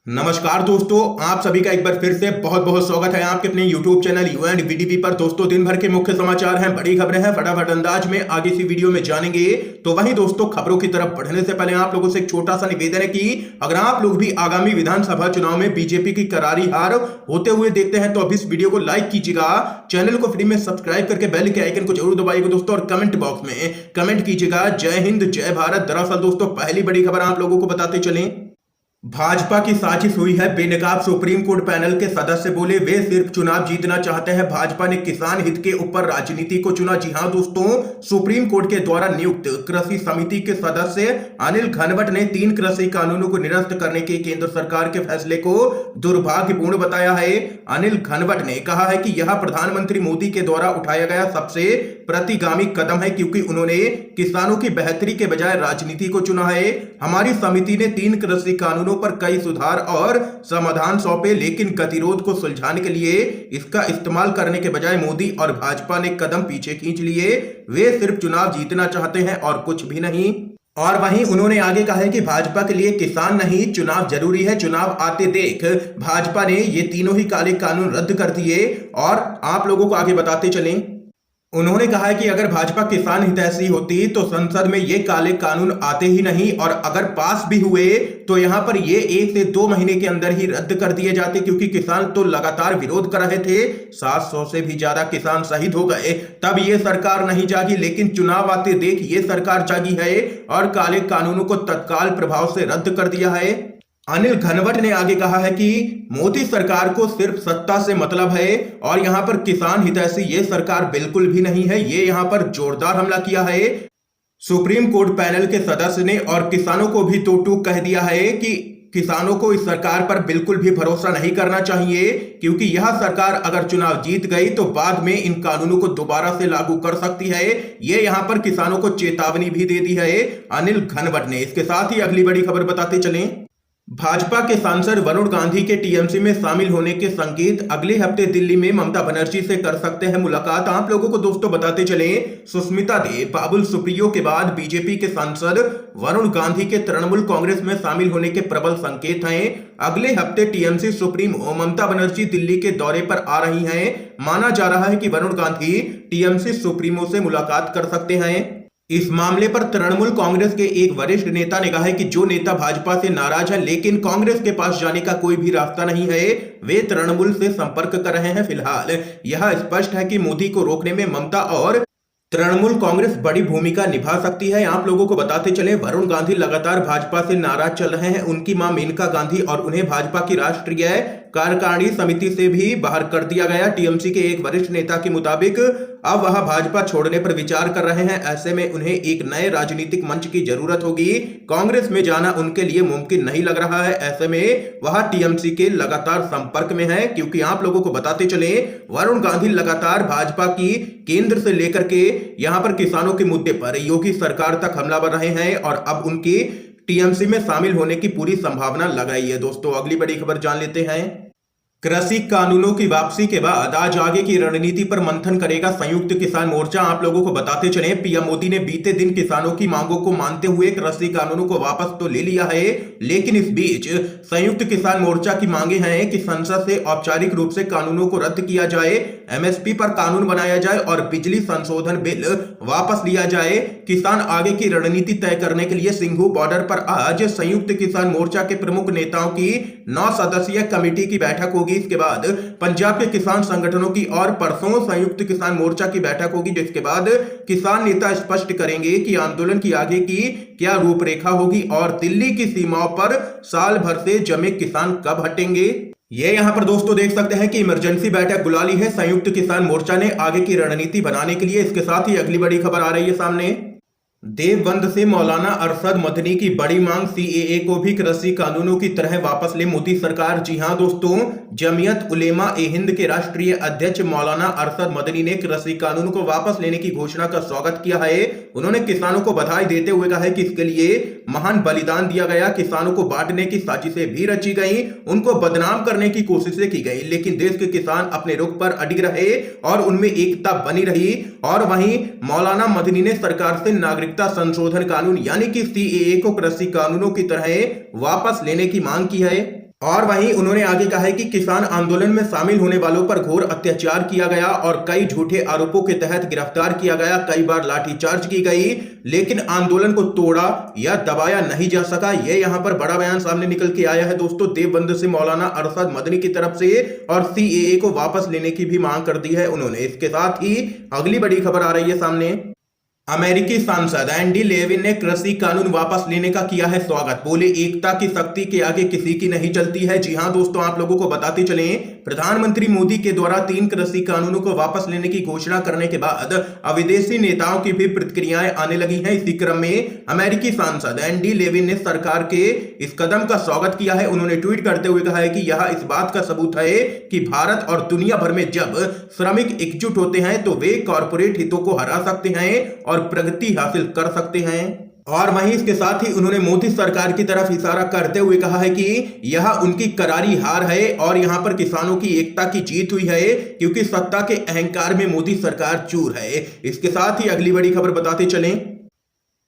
नमस्कार दोस्तों, आप सभी का एक बार फिर से बहुत बहुत स्वागत है आपके अपने YouTube चैनल UNVDP पर। दोस्तों, दिन भर के मुख्य समाचार हैं, बड़ी खबरें हैं, फटाफट अंदाज में आगे इसी वीडियो में जानेंगे। तो वहीं दोस्तों, खबरों की तरफ बढ़ने से पहले आप लोगों से एक छोटा सा निवेदन है कि अगर आप लोग भी आगामी विधानसभा चुनाव में बीजेपी की करारी हार होते हुए देखते हैं तो अब इस वीडियो को लाइक कीजिएगा, चैनल को फ्री में सब्सक्राइब करके बेल के आइकन को जरूर दबाइएगा दोस्तों, और कमेंट बॉक्स में कमेंट कीजिएगा जय हिंद जय भारत। दरअसल दोस्तों, पहली बड़ी खबर आप लोगों को बताते चलें, भाजपा की साजिश हुई है। बेनकाब सुप्रीम कोर्ट पैनल के सदस्य बोले वे सिर्फ चुनाव जीतना चाहते हैं, भाजपा ने किसान हित के ऊपर राजनीति को चुना। जी हां दोस्तों, सुप्रीम कोर्ट के द्वारा नियुक्त कृषि समिति के सदस्य अनिल घनवट ने 3 कृषि कानूनों को निरस्त करने के केंद्र सरकार के फैसले को दुर्भाग्यपूर्ण बताया है। अनिल घनवट ने कहा है कि यह प्रधानमंत्री मोदी के द्वारा उठाया गया सबसे प्रतिगामी कदम है, क्योंकि उन्होंने किसानों की बेहतरी के बजाय राजनीति को चुना है। हमारी समिति ने 3 कृषि कानूनों पर कई सुधार और समाधान सौंपे, लेकिन गतिरोध को सुलझाने के लिए इसका इस्तेमाल करने के बजाय मोदी और भाजपा ने कदम पीछे खींच लिए। वे सिर्फ चुनाव जीतना चाहते हैं और कुछ भी नहीं। और वहीं उन्होंने आगे कहा है कि भाजपा के लिए किसान नहीं, चुनाव जरूरी है। चुनाव आते देख भाजपा ने ये तीनों ही काले कानून रद्द कर दिए। और आप लोगों को आगे बताते चलें, उन्होंने कहा है कि अगर भाजपा किसान हितैषी होती तो संसद में ये काले कानून आते ही नहीं, और अगर पास भी हुए तो यहां पर ये 1 से 2 महीने के अंदर ही रद्द कर दिए जाते, क्योंकि किसान तो लगातार विरोध कर रहे थे। 700 से भी ज्यादा किसान शहीद हो गए, तब ये सरकार नहीं जागी। लेकिन चुनाव आते देख ये सरकार जागी है और काले कानूनों को तत्काल प्रभाव से रद्द कर दिया है। अनिल घनवट ने आगे कहा है कि मोदी सरकार को सिर्फ सत्ता से मतलब है और यहां पर किसान हितैषी ये सरकार बिल्कुल भी नहीं है। ये यहां पर जोरदार हमला किया है सुप्रीम कोर्ट पैनल के सदस्य ने, और किसानों को भी तो टूक कह दिया है कि किसानों को इस सरकार पर बिल्कुल भी भरोसा नहीं करना चाहिए, क्योंकि यह सरकार अगर चुनाव जीत गई तो बाद में इन कानूनों को दोबारा से लागू कर सकती है। ये यहां पर किसानों को चेतावनी भी दे दी है अनिल घनवट ने। इसके साथ ही अगली बड़ी खबर बताते चलें, भाजपा के सांसद वरुण गांधी के टीएमसी में शामिल होने के संकेत। अगले हफ्ते दिल्ली में ममता बनर्जी से कर सकते हैं मुलाकात। आप लोगों को दोस्तों बताते चलें, सुष्मिता देव, बाबुल सुप्रियो के बाद बीजेपी के सांसद वरुण गांधी के तृणमूल कांग्रेस में शामिल होने के प्रबल संकेत हैं। अगले हफ्ते टीएमसी सुप्रीमो ममता बनर्जी दिल्ली के दौरे पर आ रही हैं। माना जा रहा है कि वरुण गांधी टीएमसी सुप्रीमो से मुलाकात कर सकते हैं। इस मामले पर तृणमूल कांग्रेस के एक वरिष्ठ नेता ने कहा है कि जो नेता भाजपा से नाराज है लेकिन कांग्रेस के पास जाने का कोई भी रास्ता नहीं है, वे तृणमूल से संपर्क कर रहे हैं। फिलहाल यह स्पष्ट है कि मोदी को रोकने में ममता और तृणमूल कांग्रेस बड़ी भूमिका निभा सकती है। आप लोगों को बताते चले, वरुण गांधी लगातार भाजपा से नाराज चल रहे हैं। उनकी मां मेनका गांधी और उन्हें भाजपा की राष्ट्रीय कार्यकारिणी समिति से भी बाहर कर दिया गया। टीएमसी के एक वरिष्ठ नेता के मुताबिक अब वह भाजपा छोड़ने पर विचार कर रहे हैं। ऐसे में उन्हें एक नए राजनीतिक मंच की जरूरत होगी। कांग्रेस में जाना उनके लिए मुमकिन नहीं लग रहा है। ऐसे में वह टीएमसी के लगातार संपर्क में है, क्योंकि आप लोगों को बताते चले, वरुण गांधी लगातार भाजपा की केंद्र से लेकर के यहां पर किसानों के मुद्दे पर योगी सरकार तक हमलावर रहे हैं, और अब उनकी टीएमसी में शामिल होने की पूरी संभावना लग रही है। दोस्तों, अगली बड़ी खबर जान लेते हैं, कृषि कानूनों की वापसी के बाद आज आगे की रणनीति पर मंथन करेगा संयुक्त किसान मोर्चा। आप लोगों को बताते चले, पीएम मोदी ने बीते दिन किसानों की मांगों को मानते हुए कृषि कानूनों को वापस तो ले लिया है, लेकिन इस बीच संयुक्त किसान मोर्चा की मांगे हैं कि संसद से औपचारिक रूप से कानूनों को रद्द किया जाए, एमएसपी पर कानून बनाया जाए और बिजली संशोधन बिल वापस लिया जाए। किसान आगे की रणनीति तय करने के लिए सिंघू बॉर्डर पर आज संयुक्त किसान मोर्चा के प्रमुख नेताओं की 9 सदस्यीय कमेटी की बैठक होगी। इसके बाद पंजाब के किसान संगठनों की और परसों संयुक्त किसान मोर्चा की बैठक होगी, जिसके बाद किसान नेता स्पष्ट करेंगे कि आंदोलन की आगे की क्या रूपरेखा होगी और दिल्ली की सीमाओं पर साल भर से जमे किसान कब हटेंगे। ये यहां पर दोस्तों देख सकते हैं कि इमरजेंसी बैठक बुला ली है संयुक्त किसान मोर्चा ने आगे की रणनीति बनाने के लिए। इसके साथ ही अगली बड़ी खबर आ रही है सामने, देवबंद से मौलाना अरशद मदनी की बड़ी मांग, सीएए को भी कृषि कानूनों की तरह वापस ले मोदी सरकार। जी हां दोस्तों, जमीयत उलेमा ए हिंद के राष्ट्रीय अध्यक्ष मौलाना अरशद मदनी ने कृषि कानून को वापस लेने की घोषणा का स्वागत किया है। उन्होंने किसानों को बधाई देते हुए कहा है कि इसके लिए महान बलिदान दिया गया, किसानों को बांटने की साजिशें भी रची गई, उनको बदनाम करने की कोशिशें की गई, लेकिन देश के किसान अपने रुख पर अडिग रहे और उनमें एकता बनी रही। और वहीं मौलाना मदनी ने सरकार से नागरिकता संशोधन कानून यानी कि सीएए को कृषि कानूनों की तरह वापस लेने की मांग की है। और वहीं उन्होंने आगे कहा है कि किसान आंदोलन में शामिल होने वालों पर घोर अत्याचार किया गया और कई झूठे आरोपों के तहत गिरफ्तार किया गया, कई बार लाठीचार्ज की गई, लेकिन आंदोलन को तोड़ा या दबाया नहीं जा सका। ये यहां पर बड़ा बयान सामने निकल के आया है दोस्तों देवबंद से मौलाना अरशद मदनी की तरफ से, और सीएए को वापस लेने की भी मांग कर दी है उन्होंने। इसके साथ ही अगली बड़ी खबर आ रही है सामने। अमेरिकी सांसद एंडी लेविन ने कृषि कानून वापस लेने का किया है स्वागत। बोले एकता की शक्ति के आगे किसी की नहीं चलती है। जी हां दोस्तों, आप लोगों को बताते चलें, प्रधानमंत्री मोदी के द्वारा 3 कृषि कानूनों को वापस लेने की घोषणा करने के बाद अब विदेशी नेताओं की भी प्रतिक्रियाएं आने लगी हैं। इसी क्रम में अमेरिकी सांसद एंडी लेविन ने सरकार के इस कदम का स्वागत किया है। उन्होंने ट्वीट करते हुए कहा है कि यह इस बात का सबूत है कि भारत और दुनिया भर में जब श्रमिक एकजुट होते हैं तो वे कॉर्पोरेट हितों को हरा सकते हैं और प्रगति हासिल कर सकते हैं। और वहीं इसके साथ ही उन्होंने मोदी सरकार की तरफ इशारा करते हुए कहा है कि यह उनकी करारी हार है और यहां पर किसानों की एकता की जीत हुई है, क्योंकि सत्ता के अहंकार में मोदी सरकार चूर है। इसके साथ ही अगली बड़ी खबर बताते चलें।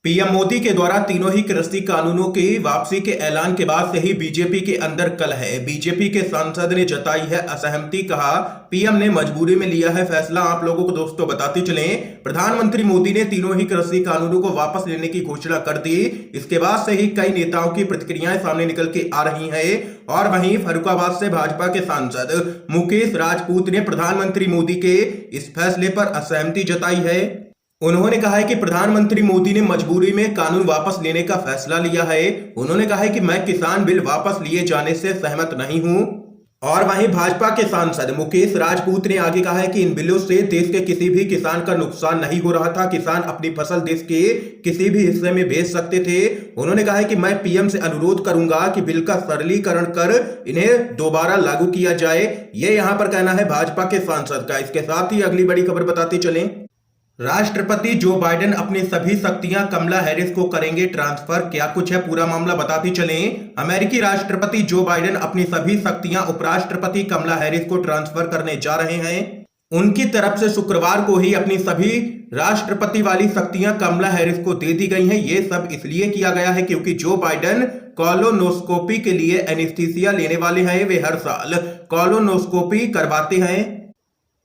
पीएम मोदी के द्वारा तीनों ही कृषि कानूनों की वापसी के ऐलान के बाद से ही बीजेपी के अंदर कलह है। बीजेपी के सांसद ने जताई है असहमति, कहा पीएम ने मजबूरी में लिया है फैसला। आप लोगों को दोस्तों बताते चलें, प्रधानमंत्री मोदी ने तीनों ही कृषि कानूनों को वापस लेने की घोषणा कर दी। इसके बाद से ही कई नेताओं की प्रतिक्रियाएं सामने निकल के आ रही है। और वहीं फर्रुखाबाद से भाजपा के सांसद मुकेश राजपूत ने प्रधानमंत्री मोदी के इस फैसले पर असहमति जताई है। उन्होंने कहा है कि प्रधानमंत्री मोदी ने मजबूरी में कानून वापस लेने का फैसला लिया है। उन्होंने कहा है कि मैं किसान बिल वापस लिए जाने से सहमत नहीं हूं। और वहीं भाजपा के सांसद मुकेश राजपूत ने आगे कहा है कि इन बिलों से देश के किसी भी किसान का नुकसान नहीं हो रहा था। किसान अपनी फसल देश के किसी भी हिस्से में बेच सकते थे। उन्होंने कहा है कि मैं पीएम से अनुरोध करूंगा कि बिल का सरलीकरण कर इन्हें दोबारा लागू किया जाए। ये यहां पर कहना है भाजपा के सांसद का। इसके साथ ही अगली बड़ी खबर बताते चलें। राष्ट्रपति जो बाइडेन अपनी सभी शक्तियां कमला हैरिस को करेंगे ट्रांसफर। क्या कुछ है पूरा मामला बताते चलें। अमेरिकी राष्ट्रपति जो बाइडेन अपनी सभी शक्तियां उपराष्ट्रपति कमला हैरिस को ट्रांसफर करने जा रहे हैं। उनकी तरफ से शुक्रवार को ही अपनी सभी राष्ट्रपति वाली शक्तियां कमला हैरिस को दे दी गई हैं। ये सब इसलिए किया गया है क्योंकि जो बाइडेन कोलोनोस्कोपी के लिए एनेस्थीसिया लेने वाले हैं। वे हर साल कोलोनोस्कोपी करवाते हैं।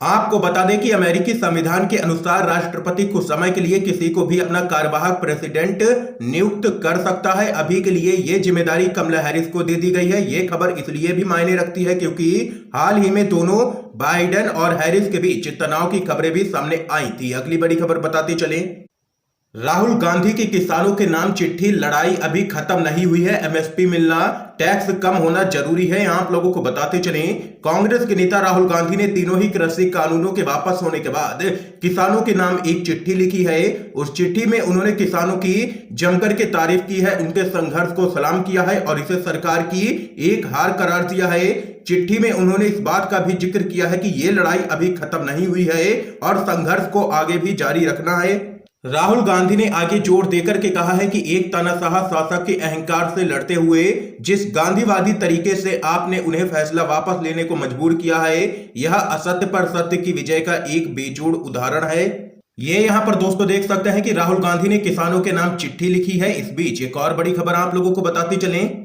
आपको बता दें कि अमेरिकी संविधान के अनुसार राष्ट्रपति कुछ समय के लिए किसी को भी अपना कार्यवाहक प्रेसिडेंट नियुक्त कर सकता है। अभी के लिए ये जिम्मेदारी कमला हैरिस को दे दी गई है। ये खबर इसलिए भी मायने रखती है क्योंकि हाल ही में दोनों बाइडेन और हैरिस के बीच तनाव की खबरें भी सामने आई थी। अगली बड़ी खबर बताते चलें। राहुल गांधी की किसानों के नाम चिट्ठी लड़ाई अभी खत्म नहीं हुई है। एमएसपी मिलना, टैक्स कम होना जरूरी है। आप लोगों को बताते चलें, कांग्रेस के नेता राहुल गांधी ने तीनों ही कृषि कानूनों के वापस होने के बाद किसानों के नाम एक चिट्ठी लिखी है। उस चिट्ठी में उन्होंने किसानों की जमकर के तारीफ की है, उनके संघर्ष को सलाम किया है और इसे सरकार की एक हार करार दिया है। चिट्ठी में उन्होंने इस बात का भी जिक्र किया है कि ये लड़ाई अभी खत्म नहीं हुई है और संघर्ष को आगे भी जारी रखना है। राहुल गांधी ने आगे जोर देकर के कहा है कि एक तानाशाह शासक के अहंकार से लड़ते हुए जिस गांधीवादी तरीके से आपने उन्हें फैसला वापस लेने को मजबूर किया है, यह असत्य पर सत्य की विजय का एक बेजोड़ उदाहरण है। ये यहां पर दोस्तों देख सकते हैं कि राहुल गांधी ने किसानों के नाम चिट्ठी लिखी है। इस बीच एक और बड़ी खबर आप लोगों को बताते चलें।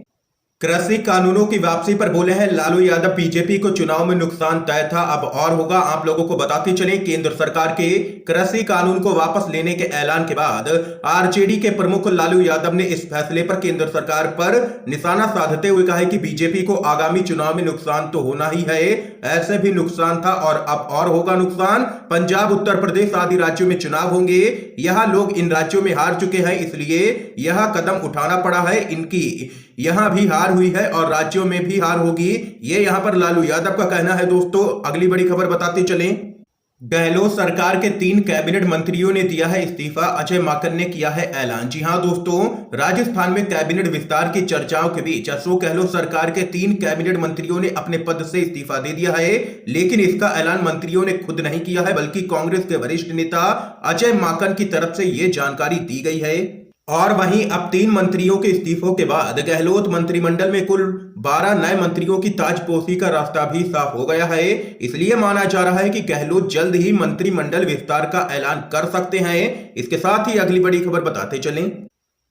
कृषि कानूनों की वापसी पर बोले हैं लालू यादव, बीजेपी को चुनाव में नुकसान तय था अब और होगा। आप लोगों को बताते चले, केंद्र सरकार के कृषि कानून को वापस लेने के ऐलान के बाद आरजेडी के प्रमुख लालू यादव ने इस फैसले पर केंद्र सरकार पर निशाना साधते हुए कहा है कि बीजेपी को आगामी चुनाव में नुकसान तो होना ही है, ऐसे भी नुकसान था और अब और होगा नुकसान। पंजाब, उत्तर प्रदेश आदि राज्यों में चुनाव होंगे। यहां लोग इन राज्यों में हार चुके हैं, इसलिए यह कदम उठाना पड़ा है। इनकी यहां भी हार हुई है और राज्यों में भी हार होगी, ये यहां पर लालू यादव का कहना है। दोस्तों अगली बड़ी खबर बताते चलें। गहलोत सरकार के 3 कैबिनेट मंत्रियों ने दिया है इस्तीफा, अजय माकन ने किया है ऐलान। जी हां दोस्तों, राजस्थान में कैबिनेट विस्तार की चर्चाओं के बीच अशोक गहलोत सरकार के 3 कैबिनेट मंत्रियों ने अपने पद से इस्तीफा दे दिया है, लेकिन इसका ऐलान मंत्रियों ने खुद नहीं किया है, बल्कि कांग्रेस के वरिष्ठ नेता अजय माकन की तरफ से यह जानकारी दी गई है। और वहीं अब 3 मंत्रियों के इस्तीफों के बाद गहलोत मंत्रिमंडल में कुल 12 नए मंत्रियों की ताजपोशी का रास्ता भी साफ हो गया है। इसलिए माना जा रहा है कि गहलोत जल्द ही मंत्रिमंडल विस्तार का ऐलान कर सकते हैं। इसके साथ ही अगली बड़ी खबर बताते चलें।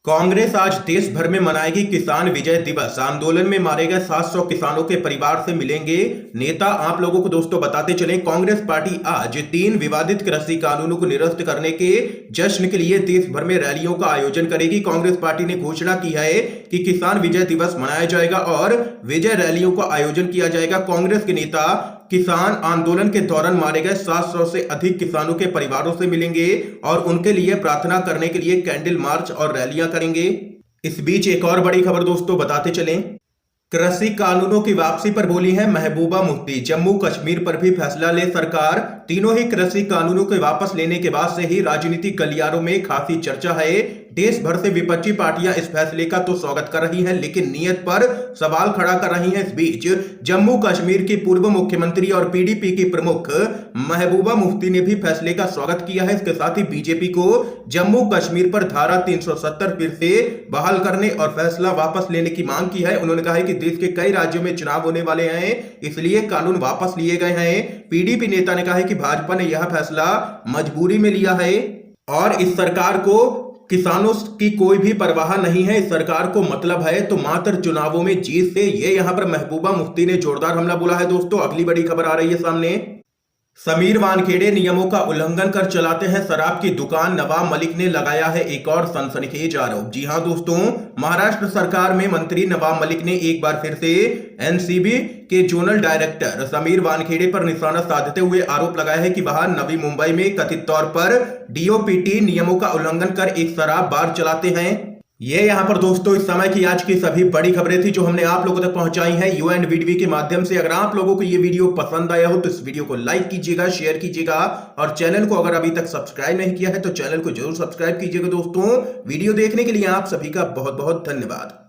कांग्रेस आज देश भर में मनाएगी किसान विजय दिवस। आंदोलन में मारे गए 700 किसानों के परिवार से मिलेंगे नेता। आप लोगों को दोस्तों बताते चले, कांग्रेस पार्टी आज 3 विवादित कृषि कानूनों को निरस्त करने के जश्न के लिए देश भर में रैलियों का आयोजन करेगी। कांग्रेस पार्टी ने घोषणा की है कि किसान विजय दिवस मनाया जाएगा और विजय रैलियों का आयोजन किया जाएगा। कांग्रेस के नेता किसान आंदोलन के दौरान मारे गए 700 से अधिक किसानों के परिवारों से मिलेंगे और उनके लिए प्रार्थना करने के लिए कैंडल मार्च और रैलियां करेंगे। इस बीच एक और बड़ी खबर दोस्तों बताते चलें, कृषि कानूनों की वापसी पर बोली है महबूबा मुफ्ती। जम्मू कश्मीर पर भी फैसला ले सरकार। तीनों ही कृषि कानूनों के वापस लेने के बाद से ही राजनीतिक गलियारों में खासी चर्चा है। देश भर से विपक्षी पार्टियां इस फैसले का तो स्वागत कर रही हैं, लेकिन नीयत पर सवाल खड़ा कर रही हैं। इस बीच जम्मू कश्मीर की पूर्व मुख्यमंत्री और पीडीपी की प्रमुख महबूबा मुफ्ती ने भी फैसले का स्वागत किया है। इसके साथ ही बीजेपी को जम्मू कश्मीर पर धारा 370 फिर से बहाल करने और फैसला वापस लेने की मांग की है। उन्होंने कहा है कि देश के कई राज्यों में चुनाव होने वाले हैं, इसलिए कानून वापस लिए गए हैं। पीडीपी नेता ने कहा है कि भाजपा ने यह फैसला मजबूरी में लिया है और इस सरकार को किसानों की कोई भी परवाह नहीं है। इस सरकार को मतलब है तो मात्र चुनावों में जीत से। ये यहां पर महबूबा मुफ्ती ने जोरदार हमला बोला है। दोस्तों अगली बड़ी खबर आ रही है सामने, समीर वानखेड़े नियमों का उल्लंघन कर चलाते हैं शराब की दुकान। नवाब मलिक ने लगाया है एक और सनसनीखेज आरोप। जी हां दोस्तों, महाराष्ट्र सरकार में मंत्री नवाब मलिक ने एक बार फिर से एनसीबी के जोनल डायरेक्टर समीर वानखेड़े पर निशाना साधते हुए आरोप लगाया है कि वह नवी मुंबई में कथित तौर पर डीओपीटी नियमों का उल्लंघन कर एक शराब बार चलाते हैं। ये यहाँ पर दोस्तों इस समय की आज की सभी बड़ी खबरें थी जो हमने आप लोगों तक पहुंचाई हैं यूएनवीडीवी के माध्यम से। अगर आप लोगों को ये वीडियो पसंद आया हो तो इस वीडियो को लाइक कीजिएगा, शेयर कीजिएगा और चैनल को अगर अभी तक सब्सक्राइब नहीं किया है तो चैनल को जरूर सब्सक्राइब कीजिएगा। दोस्तों वीडियो देखने के लिए आप सभी का बहुत बहुत धन्यवाद।